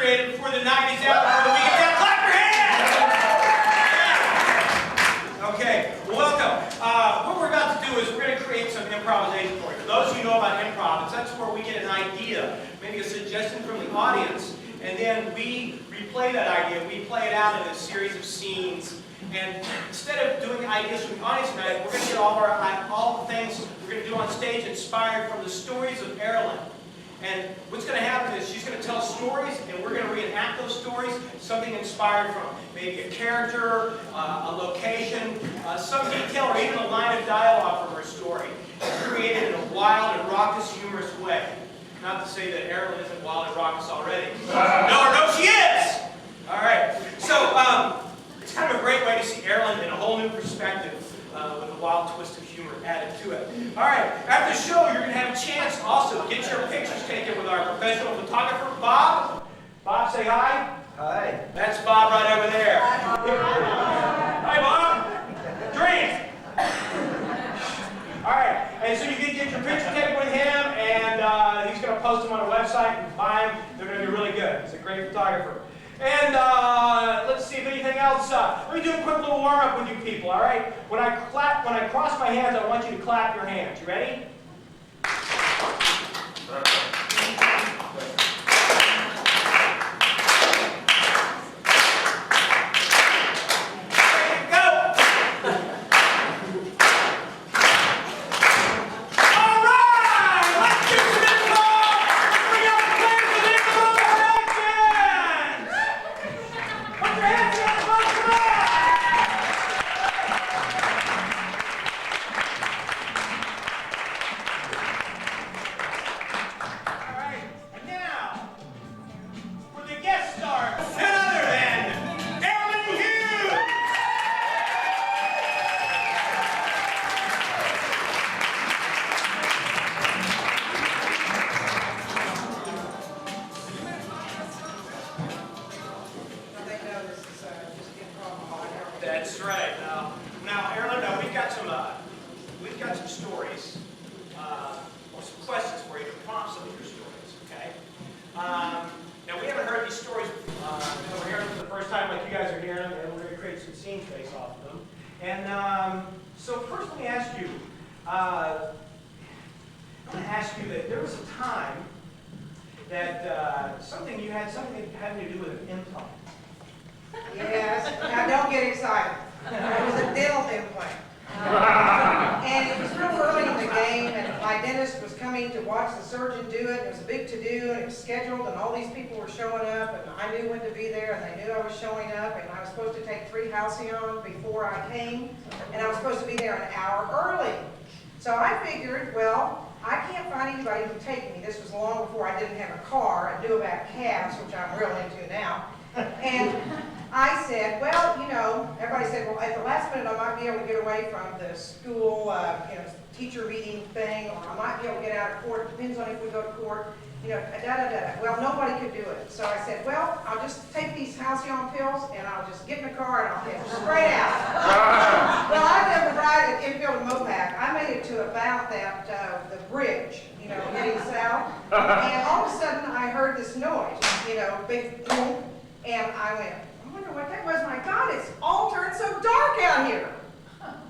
created before the night is out, before the weekend's out. Clap your hands! Yeah. Okay, welcome. What we're about to do is we're going to create some improvisation for you. For those of you who know about improv, that's where we get an idea, maybe a suggestion from the audience, and then we replay that idea. We play it out in a series of scenes. And instead of doing ideas from the audience tonight, we're going to get all the things we're going to do on stage inspired from the stories of Aralyn. And what's going to happen is she's going to tell stories, and we're going to reenact those stories, something inspired from maybe a character, a location, some detail, or even a line of dialogue from her story, created in a wild and raucous, humorous way. Not to say that Aralyn isn't wild and raucous already. No, she is! All right. So, it's kind of a great way to see Aralyn in a whole new perspective with a wild twist of humor added to it. All right, after the show, you're going to have a chance also to get your pictures taken with our professional photographer, Bob. Bob, say hi. Hi. That's Bob right over there. Hi, Bob. Drink. All right, and so you can get your picture taken with him, and he's going to post them on a website and buy them. They're going to be really good. He's a great photographer. And let's see if anything else. Let me do a quick little warm-up with you people, all right? When I cross my hands, I want you to clap your hands. You ready? That's right. Now, Aralyn, we've got some stories, or some questions for you to prompt some of your stories. Okay. Now we haven't heard these stories. We're hearing them for the first time, like you guys are hearing them, and we're going to create some scenes based off of them. And so first, let me ask you. I want to ask you that there was a time that something having to do with an implant. Yes. Now don't get excited. It was a dental implant. And it was real early in the game, and my dentist was coming to watch the surgeon do it. It was a big to-do, and it was scheduled, and all these people were showing up, and I knew when to be there, and they knew I was showing up, and I was supposed to take 3 Halcyon before I came, and I was supposed to be there an hour early. So I figured, well, I can't find anybody who would take me. This was long before I didn't have a car and knew about cabs, which I'm real into now. And I said, well, you know, everybody said, well, at the last minute I might be able to get away from the school, teacher meeting thing, or I might be able to get out of court. It depends on if we go to court, Well, nobody could do it. So I said, well, I'll just take these Halcyon pills, and I'll just get in the car, and I'll head straight out. Well, I did the ride at Improv and Mopac. I made it to about the bridge, heading south. And all of a sudden, I heard this noise, big boom, and I went, I wonder what that was. My God, it's all turned so dark out here.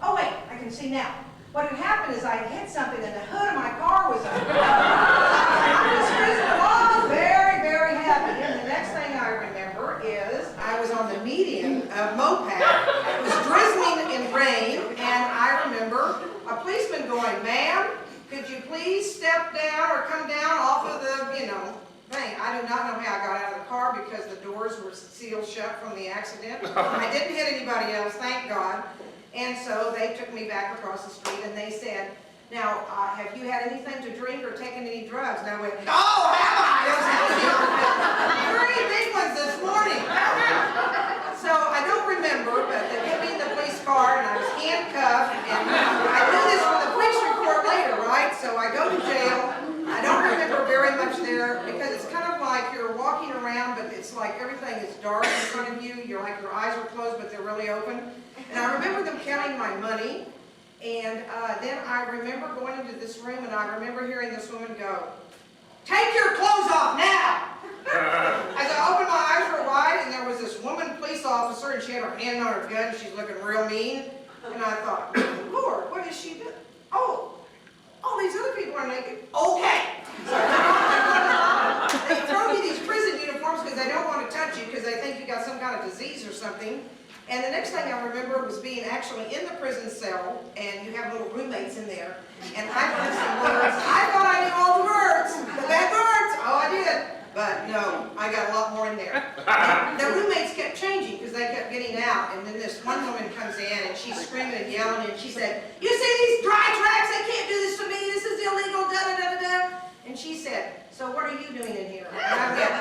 Oh, wait, I can see now. What had happened is I had hit something and the hood of my car was open. I was cruising along very, very happy. And the next thing I remember is I was on the median of Mopac. It was drizzling in rain, and I remember a policeman going, ma'am, could you please step down or come down off of the, thing. I do not know how I got out of the car because the doors were sealed shut from the accident. I didn't hit anybody else, thank God. And so they took me back across the street and they said, now, have you had anything to drink or taken any drugs? And I went, oh, have I? Those 3 big ones this morning. So I don't remember, but they put me in the police car and I was handcuffed. And I do this for the police report later, right? So I go to jail. I don't remember very much there because it's kind of like you're walking around, but it's like everything is dark in front of you. You're like your eyes are closed, but they're really open. And I remember them counting my money. And then I remember going into this room, and I remember hearing this woman go, take your clothes off now! As I opened her hand on her gun, she's looking real mean. And I thought, Lord, what is she doing? Oh, all these other people are naked. Okay. So they throw you these prison uniforms because they don't want to touch you because they think you got some kind of disease or something. And the next thing I remember was being actually in the prison cell, and you have little roommates in there. And I learned some words. I thought I knew all the words, the bad words. Oh, I did. But no, I got a lot more in there. And the roommates kept changing because they kept getting out. And then this one woman comes in and she's screaming and yelling and she said, "You see these dry tracks? They can't do this to me. This is illegal, da-da-da-da-da." And she said, "So what are you doing in here?" And I went,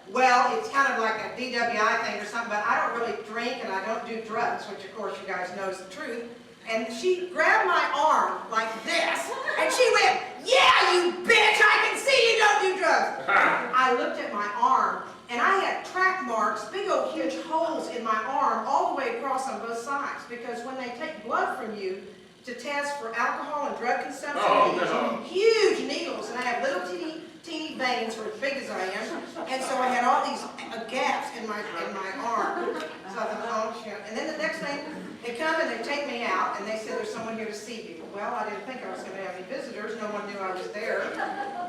"Well, it's kind of like a DWI thing or something, but I don't really drink and I don't do drugs," which of course you guys know is the truth. And she grabbed my arm like this, and she went, "Yeah, you bitch, I can see you don't do drugs." I looked at my arm, and I had track marks, big old huge holes in my arm all the way across on both sides, because when they take blood from you to test for alcohol and drug consumption, they use huge needles, and I have little teeny veins for as big as I am, and so I had all these gaps in my arm. So I thought, oh shit. And then the next thing, they come and they take me out, and they said, "There's someone here to see you." Well, I didn't think I was going to have any visitors. No one knew I was there.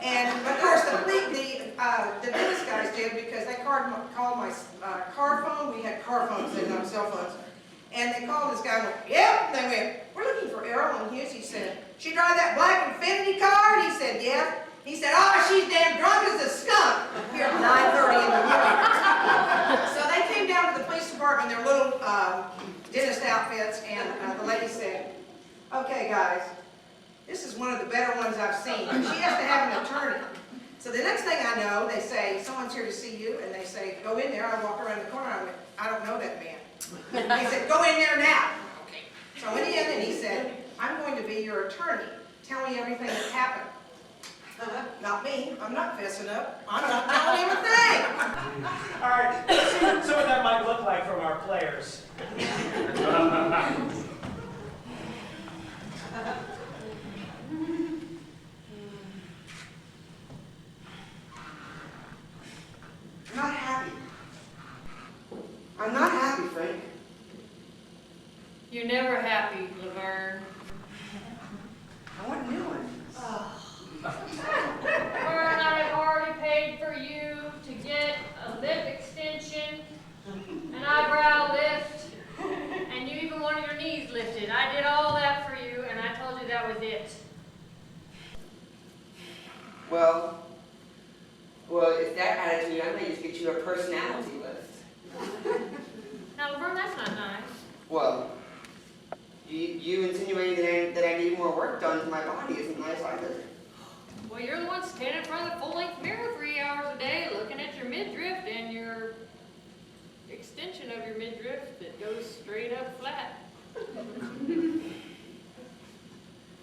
And of course, the business guys did, because they called my car phone. We had car phones, they didn't have cell phones. And they called this guy and went, "Yep." And they went, "We're looking for Aralyn Hughes." He said, "She drive that black Infinity car?" And he said, "Yeah." He said, "Oh, she's damn drunk as a skunk," here at 9:30 in the morning. So they came down to the police department in their little dentist outfits, and the lady said, "Okay, guys, this is one of the better ones I've seen. She has to have an attorney." So the next thing I know, they say, "Someone's here to see you," and they say, "Go in there." I walk around the corner, I went, "I don't know that man." They said, "Go in there now." Okay. So I went in, and he said, "I'm going to be your attorney. Tell me everything that happened." Not me. I'm not fessing up. I'm not telling him a thing. All right, let's see what some of that might look like from our players. I'm not happy. I'm not happy, Frank. You're never happy, Laverne. I want new ones. Laverne, I've already paid for you to get a lip extension, an eyebrow lift, and you even wanted your knees lifted. I did all that for you, and I told you that was it. Well, if that attitude, I might just get you a personality lift. Now, Laverne, that's not nice. Well, you insinuating that I need more work done to my body isn't nice either. Well, you're the one standing in front of the full-length mirror 3 hours a day looking at your midriff and your extension of your midriff that goes straight up flat. You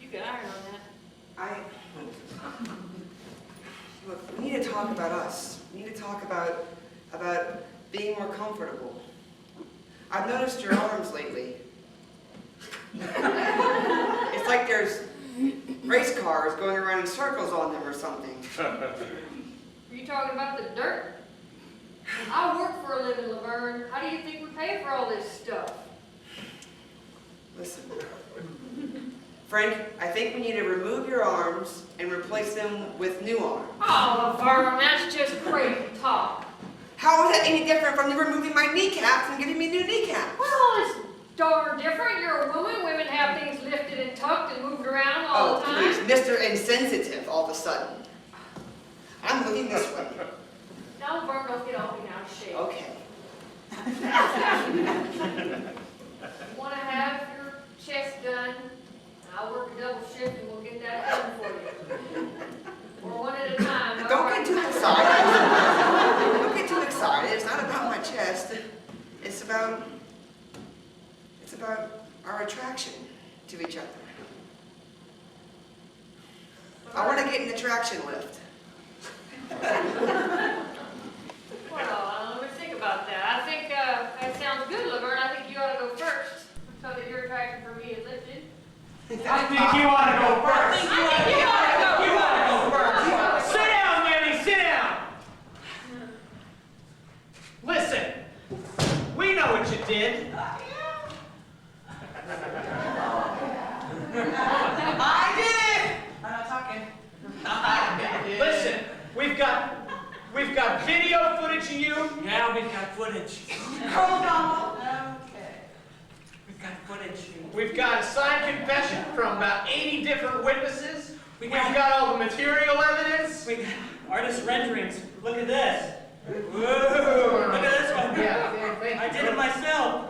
could iron on that. Look, we need to talk about us. We need to talk about being more comfortable. I've noticed your arms lately. It's like there's race cars going around in circles on them or something. Are you talking about the dirt? I work for a living, Laverne. How do you think we pay for all this stuff? Listen, Frank, I think we need to remove your arms and replace them with new arms. Oh, Laverne, that's just crazy talk. How is that any different from you removing my kneecaps and giving me new kneecaps? Well, it's darn different. You're a woman. Women have things lifted and tucked and moved around all the time. Oh, please, Mr. Insensitive all of a sudden. I'm looking this way. Now, Laverne, don't get all bent out of shape. Okay. You want to have your chest done, I'll work a double shift and we'll get that done for you. Or one at a time. all Don't right? get too excited. Don't get too excited. It's not about my chest. It's about our attraction to each other. I want to get an attraction lift. Well, let me think about that. I think that sounds good, Laverne. I think you ought to go first so that your attraction for me is lifted. I think you ought to go first. I think you ought to go You ought to go first. Sit down, Manny, sit down. Listen, we know what you did? I did it! I'm not talking. I did it. Listen, we've got video footage of you. Yeah, we've got footage. Colonel Donald. Okay. We've got footage. We've got a signed confession from about 80 different witnesses. We've got all the material evidence. We got artist renderings. Look at this. Whoa! Look at this one. Yeah, I did it myself.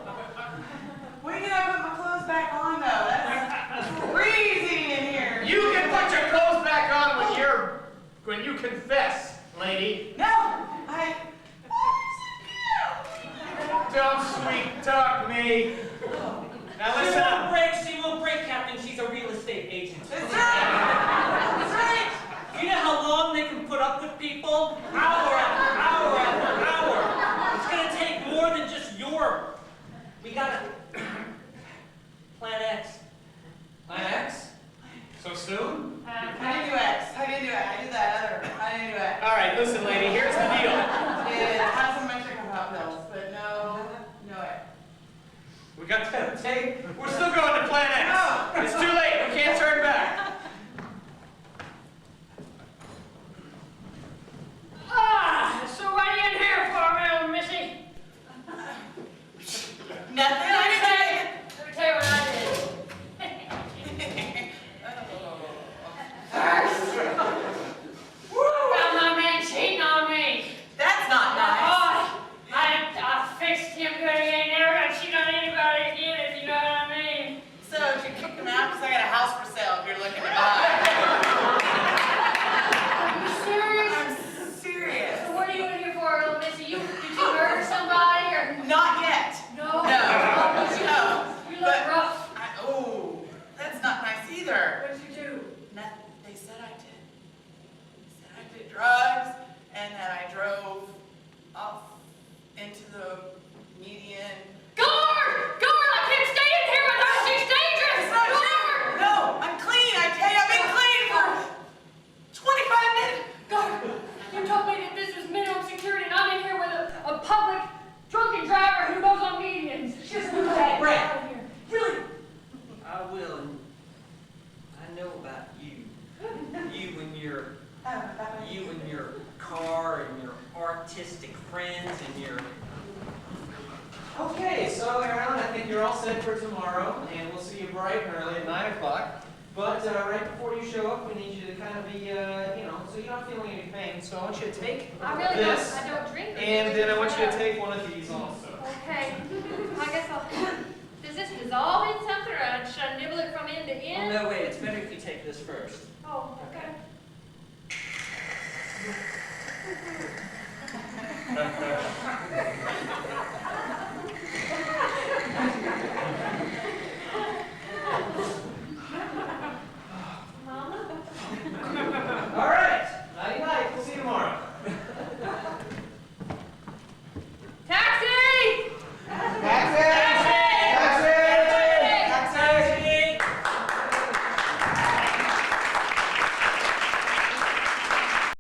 When did I put my clothes back on, though? That's freezing in here. You can put your clothes back on when you confess, lady. No, I. Don't sweet talk me. Now She listen won't up. break. She won't break, Captain. She's a real estate agent. That's right. That's right. Do you know how long they can put up with people? Hour after hour after hour. It's gonna take more than just your. We gotta. Plan X. Plan X? So soon? I didn't do X. I didn't do X. I did that other. I didn't do X. All right, listen, lady. Here's the deal. It had some metric about pills, but no X. We got that tape. We're still going to Plan X. No. It's too late. We can't turn back. So what are you in here for, little missy? Nothing. I didn't do it. Let me tell you what I did. Found my man cheating on me. That's not nice. Oh, I fixed him good. He ain't never gonna cheat on anybody again, if you know what I mean. So you kick him out because I got a house for sale if you're looking to buy. Are you serious? I'm serious. So what are you in here for, little missy? Did you murder somebody or? Not yet. No. No. Oh, No. you look But- rough. Oh, that's not nice either. What did you do? Nothing. They said I did. They said I did drugs and that I drove off into the median. Guard! Guard! I can't stay in here with her. She's dangerous. It's not Guard! true. No, I'm clean. I tell you, I've been clean for 25 minutes. Guard! You told me that this was minimum security, and I'm in here with a public drunken driver who goes on medians. Just move that Right. out of here. Really? I will. And I know about you. You and your car and your artistic friends and your. Okay, so Aralyn, I think you're all set for tomorrow, and we'll see you bright and early at 9 o'clock. But right before you show up, we need you to kind of be, so you're not feeling any pain. So I want you to take I really this, don't. I don't drink. and then I want you to take one of these also. Okay. I guess I'll. Does this dissolve in something, or should I nibble it from end to Oh end? no, wait. It's better if you take this first. Oh, okay.